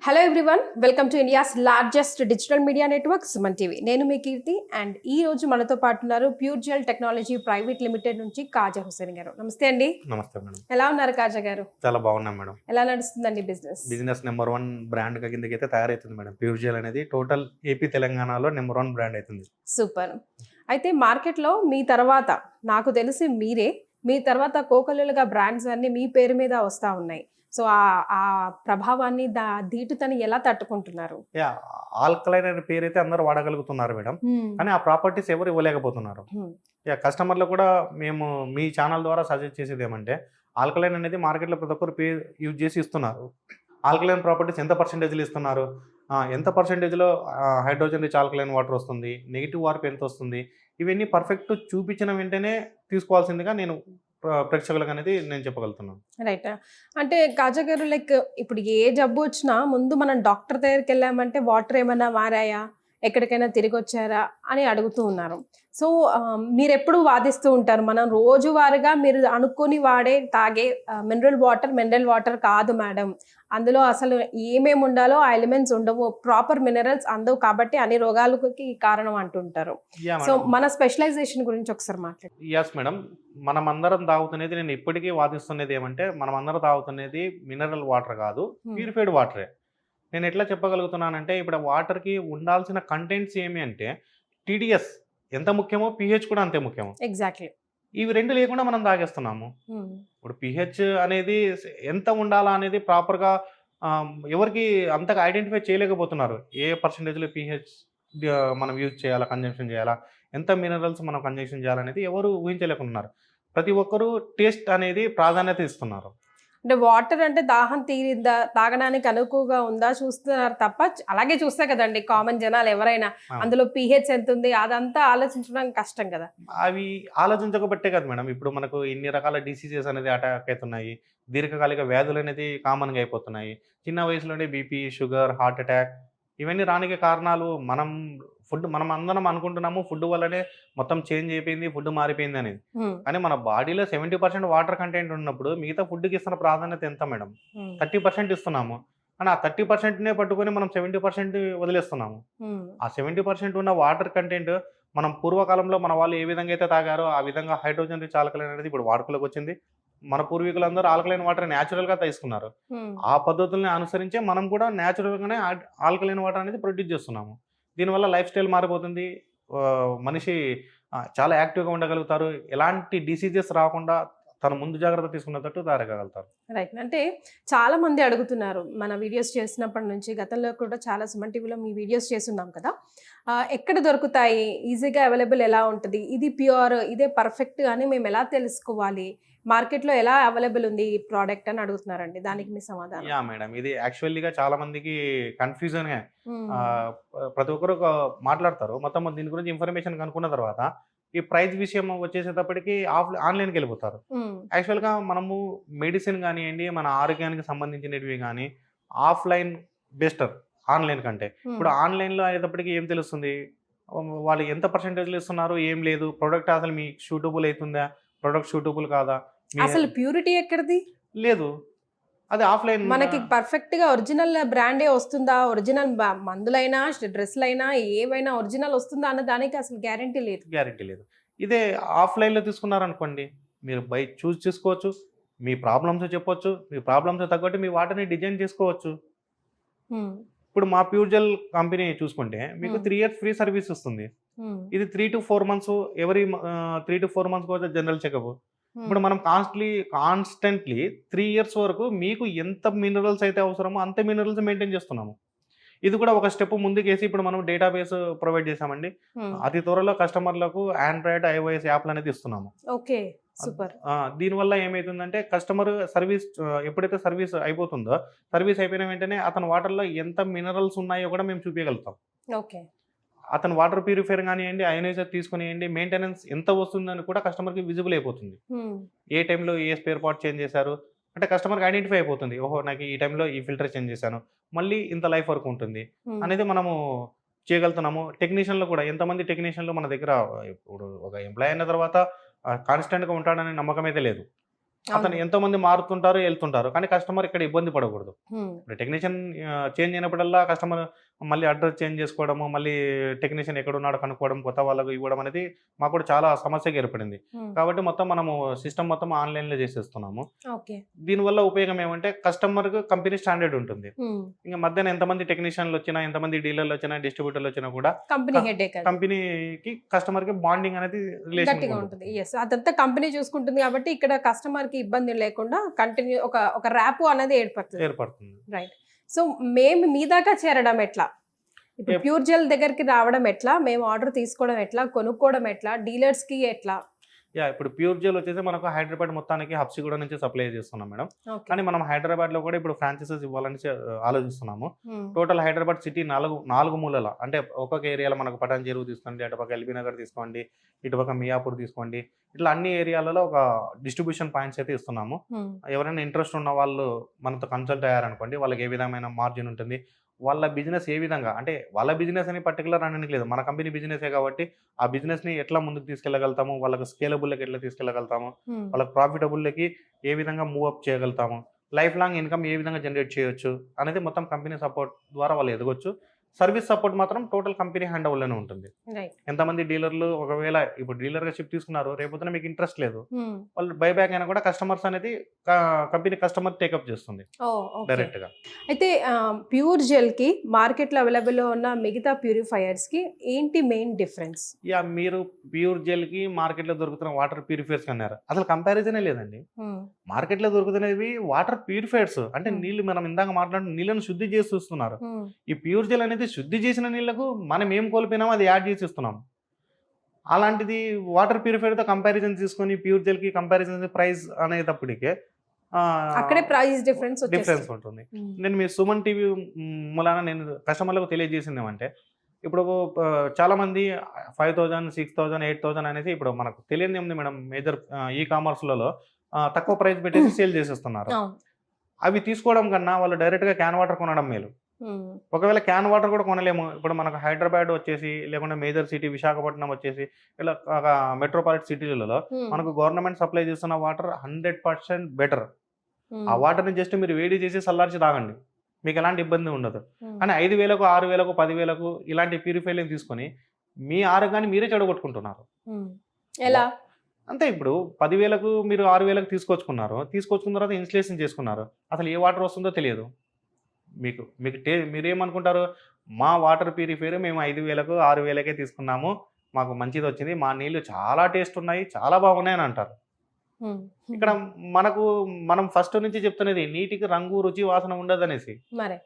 Hello everyone, welcome to India's largest digital media network Suman TV. నేను మీ కీర్తి and ఈ రోజు మనతో పాటు ఉన్నారు pure gel technology private limited నుంచి కాజా హుసేన్ గారు. నమస్తే అండి. నమస్తే మేడం. ఎలా ఉన్నారు కాజా గారు? చాలా బాగున్నాం మేడం. ఎలా నడుస్తుందండి బిజినెస్? బిజినెస్ నెంబర్ 1 బ్రాండ్ కిందకి అయితే తయారైతుంది మేడం. ప్యూర్ జెల్ అనేది టోటల్ ఏపీ తెలంగాణలో నెంబర్ 1 బ్రాండ్ అవుతుంది. సూపర్. అయితే మార్కెట్లో మీ తర్వాత నాకు తెలిసి మీ తర్వాత కోకొల్లలుగా బ్రాండ్స్ అన్ని మీ పేరు మీద వస్తూ ఉన్నాయి. సో ఆ ప్రభావాన్ని ధీటుతని ఎలా తట్టుకుంటున్నారు? ఆల్కలైన్ అనే పేరు అయితే అందరూ వాడగలుగుతున్నారు మేడం, కానీ ఆ ప్రాపర్టీస్ ఎవరు ఇవ్వలేకపోతున్నారు. కస్టమర్లు కూడా మేము మీ ఛానల్ ద్వారా సజెస్ట్ చేసేది ఏమంటే, ఆల్కలైన్ అనేది మార్కెట్లో ప్రతి ఒక్కరు పేరు యూజ్ చేసి ఇస్తున్నారు. ఆల్కలైన్ ప్రాపర్టీస్ ఎంత పర్సెంటేజ్లో ఇస్తున్నారు, ఎంత పర్సెంటేజ్లో హైడ్రోజన్ రిచ్ ఆల్కలైన్ వాటర్ వస్తుంది, నెగిటివ్ వార్ప్ ఎంత వస్తుంది, ఇవన్నీ పర్ఫెక్ట్ చూపించిన వెంటనే తీసుకోవాల్సిందిగా నేను ప్రేక్షకులకు అనేది నేను చెప్పగలుగుతున్నాను. రైట్. అంటే కాజా గారు, లైక్ ఇప్పుడు ఏ జబ్బు వచ్చినా ముందు మనం డాక్టర్ దగ్గరికి వెళ్ళామంటే వాటర్ ఏమైనా మారాయా, ఎక్కడికైనా తిరిగి వచ్చారా అని అడుగుతూ ఉన్నారు. సో మీరు ఎప్పుడు వాదిస్తూ ఉంటారు, మనం రోజువారీగా మీరు అనుకుని తాగే మినరల్ వాటర్ కాదు మేడం, అందులో అసలు ఏమేమి ఉండాలో ఆ ఎలిమెంట్స్ ఉండవు, ప్రాపర్ మినరల్స్ అందవు, కాబట్టి అన్ని రోగాలకి కారణం అంటుంటారు. సో మన స్పెషలైజేషన్ గురించి ఒకసారి మాట్లాడు. ఎస్ మేడం, మనం అందరం తాగుతున్నది, నేను ఇప్పటికీ వాదిస్తున్నది ఏమంటే, మనం అందరం తాగుతున్నది మినరల్ వాటర్ కాదు, ప్యూరిఫైడ్ వాటరే. నేను ఎట్లా చెప్పగలుగుతున్నానంటే, ఇప్పుడు వాటర్కి ఉండాల్సిన కంటెంట్స్ ఏమి అంటే, టీడీఎస్ ఎంత ముఖ్యమో పిహెచ్ కూడా అంతే ముఖ్యమో. ఎగ్జాక్ట్లీ. ఇవి రెండు లేకుండా మనం తాగేస్తున్నాము. ఇప్పుడు పిహెచ్ అనేది ఎంత ఉండాలా అనేది ప్రాపర్గా ఎవరికి అంతగా ఐడెంటిఫై చేయలేకపోతున్నారు. ఏ పర్సంటేజ్లో పిహెచ్ మనం యూజ్ చేయాలా, కన్జంప్షన్ చేయాలా, ఎంత మినరల్స్ మనం కన్జంప్షన్ చేయాలనేది ఎవరు ఊహించలేకున్నారు. ప్రతి ఒక్కరూ టేస్ట్ అనేది ప్రాధాన్యత ఇస్తున్నారు. అంటే వాటర్ అంటే దాహం తీరిందా, తాగడానికి అనుకువగా ఉందా చూస్తున్నారు తప్ప, అలాగే చూస్తే కదండి కామన్ జనాలు ఎవరైనా అందులో పిహెచ్ ఎంత ఉంది అదంతా ఆలోచించడం కష్టం కదా. అవి ఆలోచించకపోతే కదా మేడం, ఇప్పుడు మనకు ఇన్ని రకాల డిసీజెస్ అనేది అటాక్ అవుతున్నాయి, దీర్ఘకాలిక వ్యాధులు అనేది కామన్గా అయిపోతున్నాయి. చిన్న వయసులోనే బీపీ, షుగర్, హార్ట్ అటాక్, ఇవన్నీ రానికి కారణాలు మనం అందరం అనుకుంటున్నాము ఫుడ్ వల్లనే మొత్తం చేంజ్ అయిపోయింది, ఫుడ్ మారిపోయింది అనేది. కానీ మన బాడీలో 70% వాటర్ కంటెంట్ ఉన్నప్పుడు మిగతా ఫుడ్కి ఇస్తున్న ప్రాధాన్యత ఎంత మేడం? 30% ఇస్తున్నాము, కానీ ఆ 30%నే పట్టుకొని మనం 70% వదిలేస్తున్నాము. ఆ 70% ఉన్న వాటర్ కంటెంట్ మనం పూర్వకాలంలో మన వాళ్ళు ఏ విధంగా అయితే తాగారో ఆ విధంగా హైడ్రోజన్ రిచ్ ఆల్కలైన్ అనేది ఇప్పుడు వాడుకలోకి వచ్చింది. మన పూర్వీకులందరూ ఆల్కలైన్ వాటర్ న్యాచురల్గా తీసుకున్నారు. ఆ పద్ధతుల్ని అనుసరించే మనం కూడా న్యాచురల్గానే ఆల్కలైన్ వాటర్ అనేది ప్రొడ్యూస్ చేస్తున్నాము. దీనివల్ల లైఫ్ స్టైల్ మారిపోతుంది, మనిషి చాలా యాక్టివ్గా ఉండగలుగుతారు, ఎలాంటి డిసీజెస్ రాకుండా తను ముందు జాగ్రత్త తీసుకున్నట్టు తయారగలుగుతారు. రైట్. అంటే చాలా మంది అడుగుతున్నారు, మన వీడియోస్ చేసినప్పటి నుంచి, గతంలో కూడా చాలా సుమన్ టీవీలో మీ వీడియోస్ చేస్తున్నాం కదా, ఎక్కడ దొరుకుతాయి, ఈజీగా అవైలబుల్ ఎలా ఉంటుంది, ఇది ప్యూర్, ఇదే పర్ఫెక్ట్ అని మేము ఎలా తెలుసుకోవాలి, మార్కెట్లో ఎలా అవైలబుల్ ఉంది ఈ ప్రోడక్ట్ అని అడుగుతున్నారండి. దానికి మీ సమాధానం? యా మేడం, ఇది యాక్చువల్లీగా చాలా మందికి కన్ఫ్యూజన్. ప్రతి ఒక్కరు మాట్లాడతారు, మొత్తం దీని గురించి ఇన్ఫర్మేషన్ కనుక్కున్న తర్వాత ఈ ప్రైస్ విషయం వచ్చేసేటప్పటికి ఆన్లైన్కి వెళ్ళిపోతారు. యాక్చువల్గా మనము మెడిసిన్ కానివ్వండి, మన ఆరోగ్యానికి సంబంధించినవి కానీ ఆఫ్లైన్ బెస్టర్ ఆన్లైన్ కంటే. ఇప్పుడు ఆన్లైన్లో అయ్యేటప్పటికి ఏం తెలుస్తుంది, వాళ్ళు ఎంత పర్సెంటేజ్లు ఇస్తున్నారు, ఏం లేదు, ప్రోడక్ట్ అసలు మీకు సూటబుల్ అవుతుందా, ప్రోడక్ట్ సూటబుల్ కాదా, అసలు ప్యూరిటీ ఎక్కడిది లేదు. అది ఆఫ్లైన్ మనకి పర్ఫెక్ట్ గా ఒరిజినల్ బ్రాండే వస్తుందా, ఒరిజినల్ మందులైనా డ్రెస్సులైనా ఏవైనా ఒరిజినల్ వస్తుందా అన్న దానికి అసలు గ్యారంటీ లేదు. ఇదే ఆఫ్లైన్లో తీసుకున్నారనుకోండి, మీరు చూస్ చేసుకోవచ్చు, మీ ప్రాబ్లమ్స్ చెప్పొచ్చు, మీ ప్రాబ్లమ్స్ తగ్గట్టు మీ వాటిని డిజైన్ చేసుకోవచ్చు. ఇప్పుడు మా ప్యూర్ జెల్ కంపెనీ చూసుకుంటే మీకు 3 years ఫ్రీ సర్వీస్ వస్తుంది. ఇది 3 to 4 months, every 3 to 4 months కూడా జనరల్ చెకప్. ఇప్పుడు మనం కాన్స్టెంట్లీ 3 years వరకు మీకు ఎంత మినరల్స్ అయితే అవసరమో అంత మినరల్స్ మెయింటైన్ చేస్తున్నాము. ఇది కూడా ఒక స్టెప్ ముందుకేసి ఇప్పుడు మనం డేటాబేస్ ప్రొవైడ్ చేసామండి. అతి త్వరలో కస్టమర్లకు ఆండ్రాయిడ్, iOS యాప్లు అనేది ఇస్తున్నాము. Okay, super. దీనివల్ల ఏమవుతుందంటే, కస్టమర్ సర్వీస్ ఎప్పుడైతే సర్వీస్ అయిపోతుందో, సర్వీస్ అయిపోయిన వెంటనే అతని వాటర్లో ఎంత మినరల్స్ ఉన్నాయో కూడా మేము చూపించగలుగుతాం. ఓకే. అతను వాటర్ ప్యూరిఫైర్ కానివ్వండి, అయనైజర్ తీసుకునివ్వండి, మెయింటెనెన్స్ ఎంత వస్తుందని కూడా కస్టమర్కి విజిబుల్ అయిపోతుంది. ఏ టైంలో ఏ స్పేర్ పార్ట్ చేంజ్ చేశారు అంటే కస్టమర్కి ఐడెంటిఫై అయిపోతుంది. ఓహో, నాకు ఈ టైంలో ఈ ఫిల్టర్ చేంజ్ చేశాను, మళ్ళీ ఇంత లైఫ్ వరకు ఉంటుంది అనేది మనము చేయగలుగుతున్నాము. టెక్నీషియన్లు కూడా, ఎంతమంది టెక్నీషియన్లు మన దగ్గర, ఇప్పుడు ఒక ఎంప్లాయ్ అయిన తర్వాత కాన్స్టెంట్గా ఉంటాడనే నమ్మకం అయితే లేదు. అతను ఎంతో మంది మారుతుంటారు, వెళ్తుంటారు. కానీ కస్టమర్ ఇక్కడ ఇబ్బంది పడకూడదు. హ్మ్. ఇప్పుడు టెక్నీషియన్ చేంజ్ అయినప్పుడల్లా కస్టమర్ మళ్ళీ అడ్రస్ చేంజ్ చేసుకోవడము, మళ్ళీ టెక్నీషియన్ ఎక్కడున్నాడో కనుక్కోవడం, కొత్త వాళ్ళకి ఇవ్వడం అనేది మాకు కూడా చాలా సమస్యగా ఏర్పడింది. హ్మ్. కాబట్టి మొత్తం మనము సిస్టమ్ మొత్తం ఆన్‌లైన్‌లో చేసేస్తున్నాము. ఓకే. దీనివల్ల ఉపయోగం ఏమంటే కస్టమర్‌కి కంపెనీ స్టాండర్డ్ ఉంటుంది. హ్మ్. ఇంక మధ్యన ఎంతమంది టెక్నీషియన్‌లొచ్చినా, ఎంతమంది డీలర్‌లొచ్చినా, డిస్ట్రిబ్యూటర్‌లొచ్చినా కూడా కంపెనీ క హెడేక్ అది. కంపెనీకి, కస్టమర్‌కి బాండింగ్ అనేది రిలేషన్‌గా గట్టిగా ఉంటుంది. ఉంటుంది. యెస్. అదంతా కంపెనీ చూసుకుంటుంది కాబట్టి ఇక్కడ కస్టమర్‌కి ఇబ్బంది లేకుండా కంటిన్యూ ఒక ర్యాపో అనేది ఏర్పడుతుంది. ఏర్పడుతుంది. రైట్. సో, మేము మీ దాకా చేరడం ఎట్లా? ఇప్పుడు ఎప్ ప్యూర్ జెల్ దగ్గరికి రావడం ఎట్లా? మేము ఆర్డర్ తీసుకోవడం ఎట్లా? కొనుక్కోవడం ఎట్లా? డీలర్స్‌కి ఎట్లా? ఇప్పుడు ప్యూర్ జెల్ వచ్చేసి మనకు హైదరాబాద్ మొత్తానికి హబ్సిగూడ నుంచి సప్లై చేస్తున్నాం మేడం. ఓకే. కానీ మనం హైదరాబాద్‌లో కూడా ఇప్పుడు ఫ్రాంచైజెస్ ఇవ్వాలని ఆలోచిస్తున్నాము. హ్మ్. టోటల్ హైదరాబాద్ సిటీ 4 మూలల అంటే ఒక్కొక్క ఏరియాలో మనకు పటాన్ చెరువు తీసుకోండి, అటుపక్క ఎల్బీ నగర్ తీసుకోండి, ఇటుపక్క మియాపూర్ తీసుకోండి. ఇట్లా అన్ని ఏరియాలలో ఒక డిస్ట్రిబ్యూషన్ పాయింట్స్ అయితే ఇస్తున్నాము. హ్మ్. ఎవరైనా ఇంట్రెస్ట్ ఉన్న వాళ్ళు మనతో కన్సల్ట్ అయ్యారనుకోండి, వాళ్ళకి ఏ విధమైన మార్జిన్ ఉంటుంది, వాళ్ళ బిజినెస్ ఏ విధంగా అంటే వాళ్ళ బిజినెస్ అని పర్టిక్యులర్ అనడానికి లేదు. మన కంపెనీ బిజినెసే కాబట్టి ఆ బిజినెస్‌ని ఎట్లా ముందుకు తీసుకెళ్ళగలుగుతాము, వాళ్ళకి స్కేలబుల్‌లోకి ఎట్లా తీసుకెళ్ళగలుగుతాము, హ్మ్. వాళ్ళకి ప్రాఫిటబుల్‌లోకి ఏ విధంగా మూవ్ అప్ చేయగలుగుతాము, లైఫ్ లాంగ్ ఇన్‌కమ్ ఏ విధంగా జనరేట్ చేయొచ్చు అనేది మొత్తం కంపెనీ సపోర్ట్ ద్వారా వాళ్ళు ఎదగొచ్చు. సర్వీస్ సపోర్ట్ మాత్రం టోటల్ కంపెనీ హ్యాండ్ ఓవర్‌లోనే ఉంటుంది. రైట్. ఎంతమంది డీలర్లు ఒకవేళ ఇప్పుడు డీలర్‌గా షిప్ తీసుకున్నారు, రేపొద్దున మీకు ఇంట్రెస్ట్ లేదు. హ్మ్. వాళ్ళు బైబ్యాక్ అయినా కూడా కస్టమర్స్ అనేది కంపెనీ కస్టమర్ టేకప్ చేస్తుంది ఓహ్! ఓకే. డైరెక్ట్‌గా. అయితే ప్యూర్ జెల్‌కి మార్కెట్‌లో అవైలబుల్‌లో ఉన్న మిగతా ప్యూరిఫైయర్స్‌కి ఏంటి మెయిన్ డిఫరెన్స్? మీరు ప్యూర్ జెల్‌కి మార్కెట్‌లో దొరుకుతున్న వాటర్ ప్యూరిఫైయర్స్ అన్నారు. అసలు కంపారిజనే లేదండి. హ్మ్. మార్కెట్‌లో దొరుకుతున్నవి వాటర్ ప్యూరిఫైయర్స్. అంటే హ్మ్. నీళ్ళు మనం ఇందాక మాట్లాడిన నీళ్ళను శుద్ధి చేసి చూస్తున్నారు. హ్మ్. ఈ ప్యూర్ జెల్ అనేది శుద్ధి చేసిన నీళ్ళకు మనం ఏం కోల్పోయినామో అది యాడ్ చేసి ఇస్తున్నాం. అలాంటిది వాటర్ ప్యూరిఫైయర్‌తో కంపారిజన్ తీసుకొని ప్యూర్ జెల్‌కి కంపారిజన్ ప్రైస్ అనేటప్పటికే అక్కడే ఆహ్, ప్రైస్ డిఫరెన్స్ డిఫరెన్స్ వచ్చేస్తుంది. ఉంటుంది. హ్మ్. నేను మీ సుమన్ టీవీ మూలాన నేను కస్టమర్‌లకు తెలియజేసిందేమంటే, ఇప్పుడు చాలామంది 5000, 6000, 8000 అనేసి ఇప్పుడు మనకు తెలియనిదేముంది మేడం మేజర్ ఈ కామర్స్‌లలో తక్కువ ప్రైస్ పెట్టేసి సేల్ చేసేస్తున్నారు. అవును. అవి తీసుకోవడం కన్నా వాళ్ళు డైరెక్ట్‌గా క్యాన్ వాటర్ కొనడం మేలు. హ్మ్. ఒకవేళ క్యాన్ వాటర్ కూడా కొనలేము. ఇప్పుడు మనకు హైదరాబాద్ వచ్చేసి, లేకుంటే మేజర్ సిటీ విశాఖపట్నం వచ్చేసి, ఇలా మెట్రోపాలిటన్ సిటీలలో హ్మ్. మనకు గవర్నమెంట్ సప్లై చేస్తున్న వాటర్ 100% బెటర్. ఆ హ్మ్. వాటర్‌ని జస్ట్ మీరు వేడి చేసి చల్లార్చి తాగండి. మీకెలాంటి ఇబ్బంది ఉండదు. హ్మ్. కానీ 5,000కు, 6,000కు, 10,000కు ఇలాంటి ప్యూరిఫైర్‌లని తీసుకొని మీ ఆరోగ్యాన్ని మీరే చెడగొట్టుకుంటున్నారు. హ్మ్. వ ఎలా? అంతే ఇప్పుడు 10,000కు మీరు 6,000కు తీసుకొచ్చుకున్నారు. తీసుకొచ్చుకున్న తర్వాత ఇన్‌స్టలేషన్ చేసుకున్నారు. అసలు ఏ వాటర్ వస్తుందో తెలియదు. మీకు మీకు మీరేమనుకుంటారు? మా వాటర్ ప్యూరిఫైయర్ మేము 5,000కు, 6,000కే తీసుకున్నాము. మాకు మంచిదొచ్చింది. మా నీళ్లు చాలా టేస్ట్ ఉన్నాయి. చాలా బాగున్నాయని అంటారు. హ్మ్. ఇక్కడ మనకు మనం ఫస్ట్ నుంచి చెప్తున్నది నీటికి రంగు, రుచి, వాసన ఉండదనేసి. మరే.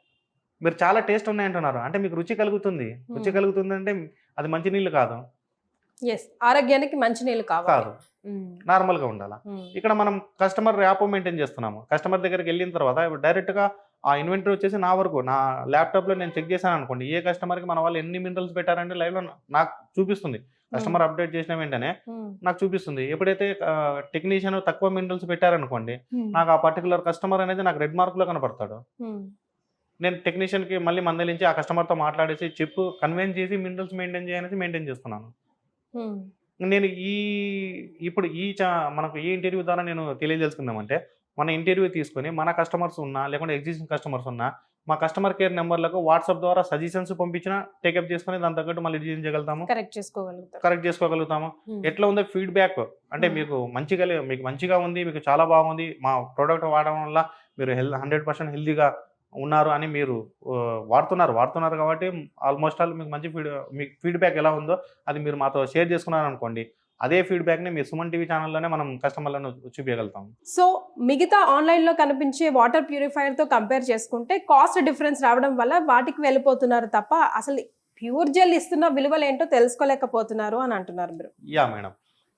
మీరు చాలా టేస్ట్ ఉన్నాయంటున్నారు. అంటే మీకు రుచి కలుగుతుంది. రుచి హ్మ్. కలుగుతుందంటే అది మంచి నీళ్ళు కాదు. యెస్. ఆరోగ్యానికి మంచి నీళ్ళు కావాలి. కాదు. హ్మ్. నార్మల్‌గా ఉండాల. హ్మ్. ఇక్కడ మనం కస్టమర్ ర్యాపో మెయింటైన్ చేస్తున్నాము. కస్టమర్ దగ్గరికెళ్ళిన తర్వాత ఇప్పుడు డైరెక్ట్‌గా ఆ ఇన్వెంటరీ వచ్చేసి నా వరకు నా ల్యాప్‌టాప్‌లో నేను చెక్ చేశాననుకోండి. ఏ కస్టమర్‌కి మన వాళ్ళు ఎన్ని మినరల్స్ పెట్టారంటే లైవ్‌లో నాకు చూపిస్తుంది. హ్మ్. కస్టమర్ అప్డేట్ చేసిన వెంటనే హ్మ్. నాకు చూపిస్తుంది. ఎప్పుడైతే టెక్నీషియన్ తక్కువ మినరల్స్ పెట్టారనుకోండి, హ్మ్. నాకు ఆ పర్టిక్యులర్ కస్టమర్ అనేది నాకు రెడ్ మార్క్‌లో కనపడతాడు. హ్మ్. నేను టెక్నీషియన్‌కి మళ్ళీ మందలించి ఆ కస్టమర్‌తో మాట్లాడేసి కన్విన్స్ చేసి మినరల్స్ మెయింటైన్ చేయనేసి మెయింటైన్ చేస్తున్నాను. హ్మ్. నేను ఇప్పుడు మనకు ఈ ఇంటర్వ్యూ ద్వారా నేను తెలియదలుచుకుందామంటే, మన ఇంటర్వ్యూ తీసుకొని మన కస్టమర్స్ ఉన్నా, లేకుంటే ఎగ్జిస్టింగ్ కస్టమర్స్ ఉన్నా, మా కస్టమర్ కేర్ నంబర్‌లకు వాట్సాప్ ద్వారా సజెషన్స్ పంపించినా టేకప్ చేసుకొని దానికి తగ్గట్టు మళ్ళీ డిజైన్ చేయగలుగుతాము. కరెక్ట్ చేసుకోగలుగుతారు. కరెక్ట్ చేసుకోగలుగుతాము. హ్మ్. ఎట్లా ఉందో ఫీడ్‌బ్యాక్ అంటే హ్మ్. మీకు మంచిగా ఉంది, మీకు చాలా బాగుంది, మా ప్రొడక్ట్ వాడడం వల్ల మీరు 100% హెల్తీగా ఉన్నారు అని మీరు వాడుతున్నారు కాబట్టి ఆల్‌మోస్ట్ ఆల్ మీకు ఫీడ్‌బ్యాక్ ఎలా ఉందో అది మీరు మాతో షేర్ చేసుకున్నారనుకోండి. అదే ఫీడ్‌బ్యాక్‌ని మీ సుమన్ టీవీ ఛానెల్‌లోనే మనం కస్టమర్‌లను చూపియగలుగుతాం. సో, మిగతా ఆన్‌లైన్‌లో కనిపించే వాటర్ ప్యూరిఫైయర్‌తో కంపేర్ చేసుకుంటే కాస్ట్ డిఫరెన్స్ రావడం వల్ల వాటికి వెళ్ళిపోతున్నారు తప్ప అసలు ప్యూర్ జెల్ ఇస్తున్న విలువలేంటో తెలుసుకోలేకపోతున్నారు అని అంటున్నారు మీరు. మేడం.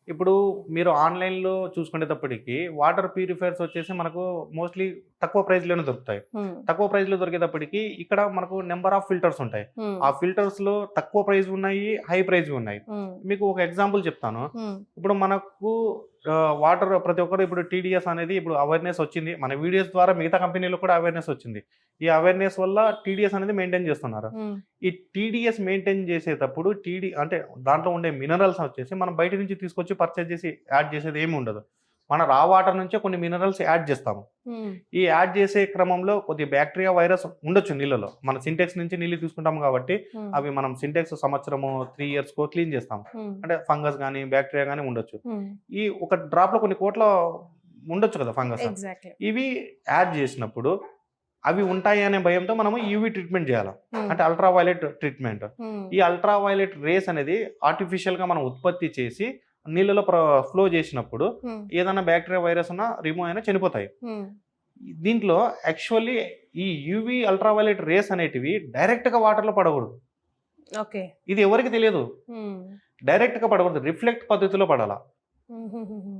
ఇప్పుడు మీరు ఆన్‌లైన్‌లో చూసుకునేటప్పటికి వాటర్ ప్యూరిఫైయర్స్ వచ్చేసి మనకు మోస్ట్‌లీ తక్కువ ప్రైస్‌లోనే దొరుకుతాయి. హ్మ్. తక్కువ ప్రైస్‌లో దొరికేటప్పటికి ఇక్కడ మనకు నంబర్ ఆఫ్ ఫిల్టర్స్ ఉంటాయి. హ్మ్. ఆ ఫిల్టర్స్‌లో తక్కువ ప్రైస్‌వి ఉన్నాయి, హై ప్రైస్‌వి ఉన్నాయి. హ్మ్. మీకు ఒక ఎగ్జాంపుల్ చెప్తాను. హ్మ్. ఇప్పుడు మనకు వాటర్ ప్రతి ఒక్కరు ఇప్పుడు టీడీఎస్ అనేది ఇప్పుడు అవేర్‌నెస్ వచ్చింది. మన వీడియోస్ ద్వారా మిగతా కంపెనీలకు కూడా అవేర్‌నెస్ వచ్చింది. ఈ అవేర్‌నెస్ వల్ల టీడీఎస్ అనేది మెయింటైన్ చేస్తున్నారు. హ్మ్. ఈ టీడీఎస్ మెయింటైన్ చేసేటప్పుడు అంటే దాంట్లో ఉండే మినరల్స్ వచ్చేసి మనం బయట నుంచి తీసుకొచ్చి పర్చేజ్ చేసి యాడ్ చేసేది ఏమి ఉండదు. మన రా వాటర్ నుంచే కొన్ని మినరల్స్ యాడ్ చేస్తాము. ఈ యాడ్ చేసే క్రమంలో కొద్ది బ్యాక్టీరియా వైరస్ ఉండొచ్చు నీళ్ళలో. మన సింటెక్స్ నుంచి నీళ్ళు తీసుకుంటాం కాబట్టి అవి మనం సింటెక్స్ సంవత్సరము 3 ఇయర్స్కో క్లీన్ చేస్తాం. అంటే ఫంగస్ కానీ బ్యాక్టీరియా కానీ ఉండొచ్చు. ఈ ఒక డ్రాప్లో కొన్ని కోట్ల ఉండొచ్చు కదా ఫంగస్. ఇవి యాడ్ చేసినప్పుడు అవి ఉంటాయి అనే భయంతో మనము యూవీ ట్రీట్మెంట్ చేయాలి. అంటే అల్ట్రా వైలెట్ ట్రీట్మెంట్. ఈ అల్ట్రా వైలెట్ రేస్ అనేది ఆర్టిఫిషియల్ గా మనం ఉత్పత్తి చేసి నీళ్ళలో ఫ్లో చేసినప్పుడు ఏదైనా బ్యాక్టీరియా వైరస్ ఉన్నా రిమూవ్ అయినా చనిపోతాయి. దీంట్లో యాక్చువల్లీ ఈ యూవీ అల్ట్రా వైలెట్ రేస్ అనేటివి డైరెక్ట్ గా వాటర్ లో పడకూడదు. ఇది ఎవరికి తెలియదు. డైరెక్ట్ గా పడకూడదు, రిఫ్లెక్ట్ పద్ధతిలో పడాలా.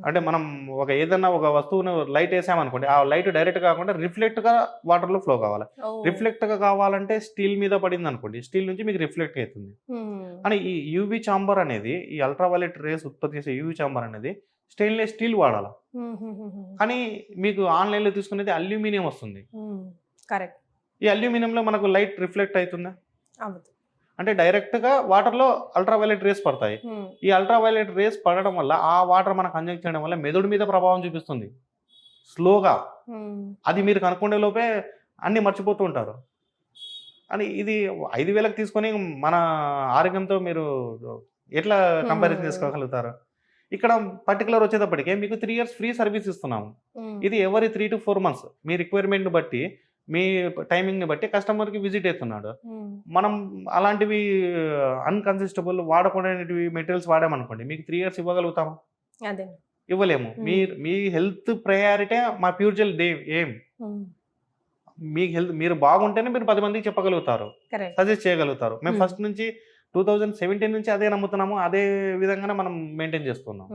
అంటే మనం ఏదైనా ఒక వస్తువును లైట్ వేసామనుకోండి, ఆ లైట్ డైరెక్ట్ కాకుండా రిఫ్లెక్ట్ గా వాటర్ లో ఫ్లో కావాలి. రిఫ్లెక్ట్ గా కావాలంటే స్టీల్ మీద పడింది అనుకోండి, స్టీల్ నుంచి మీకు రిఫ్లెక్ట్ అవుతుంది. అని ఈ యూవీ చాంబర్ అనేది, ఈ అల్ట్రావైలెట్ రేస్ ఉత్పత్తి చేసే యూవీ చాంబర్ అనేది స్టెయిన్లెస్ స్టీల్ వాడాలి. కానీ మీకు ఆన్లైన్ లో తీసుకునేది అల్యూమినియం వస్తుంది. ఈ అల్యూమినియంలో మనకు లైట్ రిఫ్లెక్ట్ అవుతుందా? అంటే డైరెక్ట్ గా వాటర్ లో అల్ట్రావైలెట్ రేస్ పడతాయి. ఈ అల్ట్రావైలెట్ రేస్ పడడం వల్ల ఆ వాటర్ మనకు కంజెక్ట్ చేయడం వల్ల మెదడు మీద ప్రభావం చూపిస్తుంది స్లోగా. అది మీరు కనుక్కుండే లోపే అన్ని మర్చిపోతూ ఉంటారు. అని ఇది 5,000కి తీసుకొని మన ఆరోగ్యంతో మీరు ఎట్లా కంపారిజన్ చేసుకోగలుగుతారు? ఇక్కడ పర్టికులర్ వచ్చేటప్పటికే మీకు 3 ఇయర్స్ ఫ్రీ సర్వీస్ ఇస్తున్నాము. ఇది ఎవరి 3 to 4 months మీ రిక్వైర్మెంట్ బట్టి, మీ టైమింగ్ని బట్టి కస్టమర్కి విజిట్ అవుతున్నాడు. మనం అలాంటివి అన్కన్సిస్టబుల్ వాడకూడనివి మెటీరియల్స్ వాడామనుకోండి, మీకు 3 ఇయర్స్ ఇవ్వగలుగుతాము? ఇవ్వలేము. మీ హెల్త్ ప్రయారిటీ మా ప్యూర్జెల్ ఏం. మీ హెల్త్ మీరు బాగుంటేనే మీరు 10 మందికి చెప్పగలుగుతారు, సజెస్ట్ చేయగలుగుతారు. మేము ఫస్ట్ నుంచి 2017 నుంచి అదే నమ్ముతున్నాము, అదే విధంగానే మనం మెయింటైన్ చేస్తున్నాం.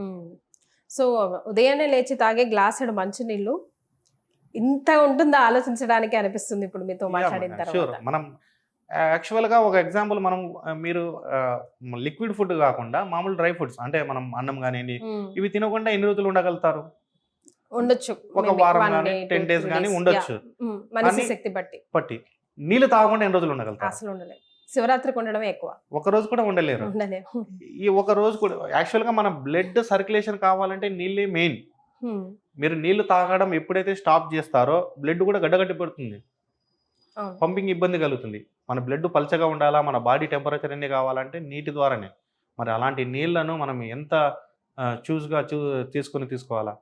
సో ఉదయాన్నే లేచి తాగే గ్లాసుడు మంచినీళ్ళు ఇంత ఉంటుందా ఆలోచించడానికి అనిపిస్తుంది ఇప్పుడు మీతో మాట్లాడిన తర్వాత. మనం యాక్చువల్గా ఒక ఎగ్జాంపుల్, మనం మీరు లిక్విడ్ ఫుడ్ కాకుండా మామూలు డ్రై ఫుడ్స్ అంటే మనం అన్నం కానివ్వండి, ఇవి తినకుండా ఎన్ని రోజులు ఉండగలుగుతారు? ఉండొచ్చు, ఒక వారం కానీ 10 days కానీ ఉండొచ్చు. మనిషి శక్తి బట్టి నీళ్ళు తాగకుండా ఎన్ని రోజులు ఉండగలుగుతారు? అసలు ఉండలేదు. శివరాత్రికి ఉండడమే ఎక్కువ, ఒక రోజు కూడా ఉండలేరు. ఈ ఒక రోజు కూడా యాక్చువల్గా మన బ్లడ్ సర్క్యులేషన్ కావాలంటే నీళ్ళే మెయిన్. మీరు నీళ్లు తాగడం ఎప్పుడైతే స్టాప్ చేస్తారో బ్లడ్ కూడా గడ్డగట్టి పడుతుంది, పంపింగ్ ఇబ్బంది కలుగుతుంది. మన బ్లడ్ పల్చగా ఉండాలా, మన బాడీ టెంపరేచర్ అన్ని కావాలంటే నీటి ద్వారానే. మరి అలాంటి నీళ్లను మనం ఎంత చూస్గా తీసుకోవాలా?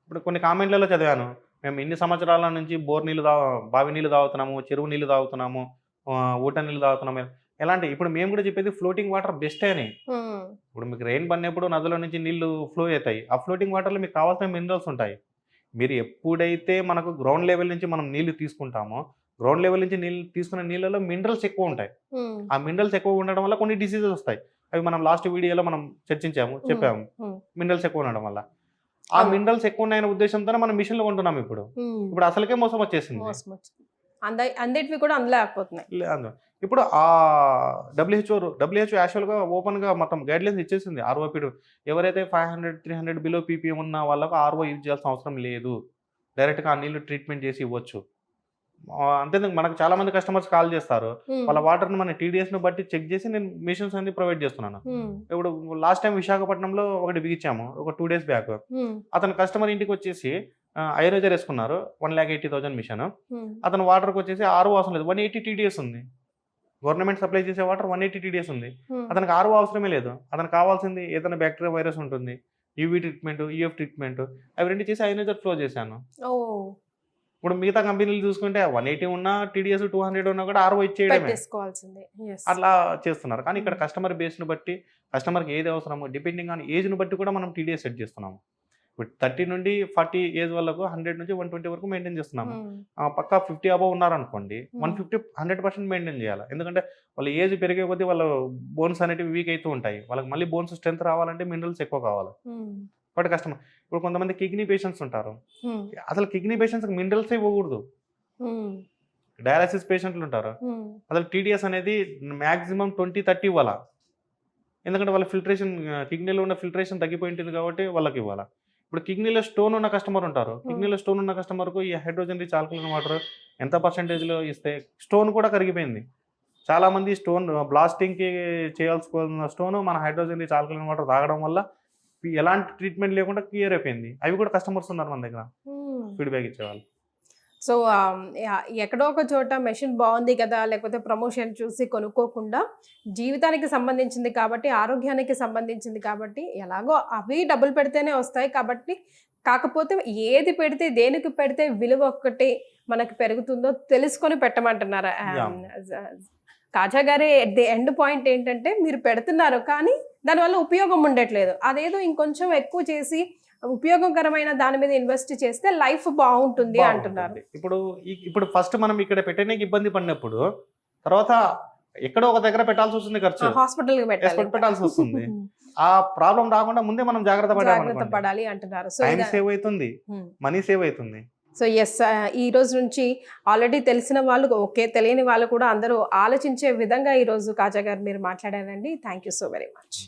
ఇప్పుడు కొన్ని కామెంట్లలో చదివాను, మేము ఇన్ని సంవత్సరాల నుంచి బోర్ నీళ్ళు బావి నీళ్ళు తాగుతున్నాము, చెరువు నీళ్ళు తాగుతున్నాము, ఊట నీళ్ళు తాగుతున్నాము. ఎలాంటి ఇప్పుడు మేము కూడా చెప్పేది ఫ్లోటింగ్ వాటర్ బెస్ట్ అని. ఇప్పుడు మీకు రెయిన్ పడినప్పుడు నదిలో నుంచి నీళ్లు ఫ్లో అవుతాయి. ఆ ఫ్లోటింగ్ వాటర్లో మీకు కావాల్సిన మినరల్స్ ఉంటాయి. మీరు ఎప్పుడైతే మనకు గ్రౌండ్ లెవెల్ నుంచి మనం నీళ్లు తీసుకుంటామో, గ్రౌండ్ లెవెల్ నుంచి నీళ్ళు తీసుకున్న నీళ్ళలో మినరల్స్ ఎక్కువ ఉంటాయి. ఆ మినరల్స్ ఎక్కువ ఉండడం వల్ల కొన్ని డిసీజెస్ వస్తాయి. అవి మనం లాస్ట్ వీడియోలో మనం చెప్పాము మినరల్స్ ఎక్కువ ఉండడం వల్ల. ఆ మినరల్స్ ఎక్కువ ఉన్నాయనే ఉద్దేశంతోనే మనం మిషన్లు కొంటున్నాం. ఇప్పుడు అసలుకే మోసం వచ్చేసింది, అందరివి కూడా అందులో. ఇప్పుడు ఆ WHO యాక్చువల్గా ఓపెన్గా మొత్తం గైడ్లైన్స్ ఇచ్చేసింది. ROP ఎవరైతే 500-300 బిలో PPM ఉన్న వాళ్ళకు RO యూజ్ చేయాల్సిన అవసరం లేదు, డైరెక్ట్గా ఆ నీళ్ళు ట్రీట్మెంట్ చేసి ఇవ్వచ్చు. అంతేందుకు మనకు చాలా మంది కస్టమర్స్ కాల్ చేస్తారు, వాళ్ళ వాటర్ని మన TDSని బట్టి చెక్ చేసి నేను మిషన్స్ అన్ని ప్రొవైడ్ చేస్తున్నాను. ఇప్పుడు లాస్ట్ టైం విశాఖపట్నంలో ఒకటి బిగించాము, ఒక 2 days బ్యాక్. అతను కస్టమర్ ఇంటికి వచ్చేసి ఐరోజర్ వేసుకున్నారు, 1,80,000 మిషన్. అతను వాటర్కి వచ్చేసి RO అవసరం లేదు, 180 TDS ఉంది. గవర్నమెంట్ సప్లై చేసే వాటర్ 180 TDS ఉంది. అతనికి RO అవసరమే లేదు. అతనికి కావాల్సింది ఏదైనా బ్యాక్టీరియా వైరస్ ఉంటుంది, యూవీ ట్రీట్మెంట్, UF ట్రీట్మెంట్, అవి రెండు చేసి ఐరోజర్ ఫ్లో చేశాను. ఇప్పుడు మిగతా కంపెనీలు చూసుకుంటే 180 ఉన్నా TDS 200 ఉన్నా కూడా RO ఇచ్చేయడమే, అట్లా చేస్తున్నారు. కానీ ఇక్కడ కస్టమర్ బేస్ని బట్టి, కస్టమర్కి ఏది అవసరమో డిపెండింగ్ ఆన్ ఏజ్ని బట్టి కూడా మనం TDS సెట్ చేస్తున్నాము. ఇప్పుడు 30 నుండి 40 ఏజ్ వాళ్ళకు 100 నుంచి 120 వరకు మెయింటైన్ చేస్తున్నాము. పక్కా 50 అబవ్ ఉన్నారనుకోండి, 150 100% మెయింటైన్ చేయాలి. ఎందుకంటే వాళ్ళ ఏజ్ పెరిగే కొద్దీ వాళ్ళ బోన్స్ అనేటివి వీక్ అవుతూ ఉంటాయి. వాళ్ళకి మళ్ళీ బోన్స్ స్ట్రెంత్ రావాలంటే మినరల్స్ ఎక్కువ కావాలి. కాబట్టి కస్టమర్, ఇప్పుడు కొంతమంది కిడ్నీ పేషెంట్స్ ఉంటారు, అసలు కిడ్నీ పేషెంట్స్కి మినరల్స్ ఇవ్వకూడదు. డయాలసిస్ పేషెంట్లు ఉంటారు, అసలు TDS అనేది మ్యాక్సిమం 20-30 ఇవ్వాలా. ఎందుకంటే వాళ్ళ ఫిల్టరేషన్, కిడ్నీలో ఉన్న ఫిల్టరేషన్ తగ్గిపోయింటుంది కాబట్టి వాళ్ళకి ఇవ్వాలా. ఇప్పుడు కిడ్నీలో స్టోన్ ఉన్న కస్టమర్ ఉంటారు, కిడ్నీలో స్టోన్ ఉన్న కస్టమర్కు ఈ హైడ్రోజన్ రిచ్ ఆల్కలైన్ వాటర్ ఎంత పర్సెంటేజ్లో ఇస్తే స్టోన్ కూడా కరిగిపోయింది. చాలామంది స్టోన్ బ్లాస్టింగ్కి చేయాల్సిన స్టోన్ మన హైడ్రోజన్ రిచ్ ఆల్కలైన్ వాటర్ తాగడం వల్ల ఎలాంటి ట్రీట్మెంట్ లేకుండా క్లియర్ అయిపోయింది. అవి కూడా కస్టమర్స్ ఉన్నారు మన దగ్గర ఫీడ్‌బ్యాక్ ఇచ్చేవాళ్ళు. సో ఎక్కడో ఒక చోట మెషిన్ బాగుంది కదా, లేకపోతే ప్రమోషన్ చూసి కొనుక్కోకుండా జీవితానికి సంబంధించింది కాబట్టి, ఆరోగ్యానికి సంబంధించింది కాబట్టి, ఎలాగో అవి డబ్బులు పెడితేనే వస్తాయి కాబట్టి, కాకపోతే ఏది పెడితే దేనికి పెడితే విలువ ఒక్కటి మనకి పెరుగుతుందో తెలుసుకొని పెట్టమంటున్నారు. కాజా గారే ది ఎండ్ పాయింట్ ఏంటంటే మీరు పెడుతున్నారు కానీ దానివల్ల ఉపయోగం ఉండట్లేదు. అదేదో ఇంకొంచెం ఎక్కువ చేసి ఉపయోగకరమైన దాని మీద ఇన్వెస్ట్ చేస్తే లైఫ్ బాగుంటుంది అంటున్నారు. ఇప్పుడు ఫస్ట్ మనం ఇక్కడ పెట్టడానికి ఇబ్బంది పడినప్పుడు తర్వాత ఎక్కడో ఒక దగ్గర పెట్టాల్సి వస్తుంది, ఖర్చు హాస్పిటల్ పెట్టాల్సి వస్తుంది. ఆ ప్రాబ్లం రాకుండా ముందే మనం జాగ్రత్త పడాలి అంటున్నారు. సో టైం సేవ్ అవుతుంది, మనీ సేవ్ అవుతుంది. సో ఎస్, ఈ రోజు నుంచి ఆల్రెడీ తెలిసిన వాళ్ళు ఓకే, తెలియని వాళ్ళు కూడా అందరూ ఆలోచించే విధంగా ఈ రోజు కాజా గారు మీరు మాట్లాడారండి. Thank you so very much.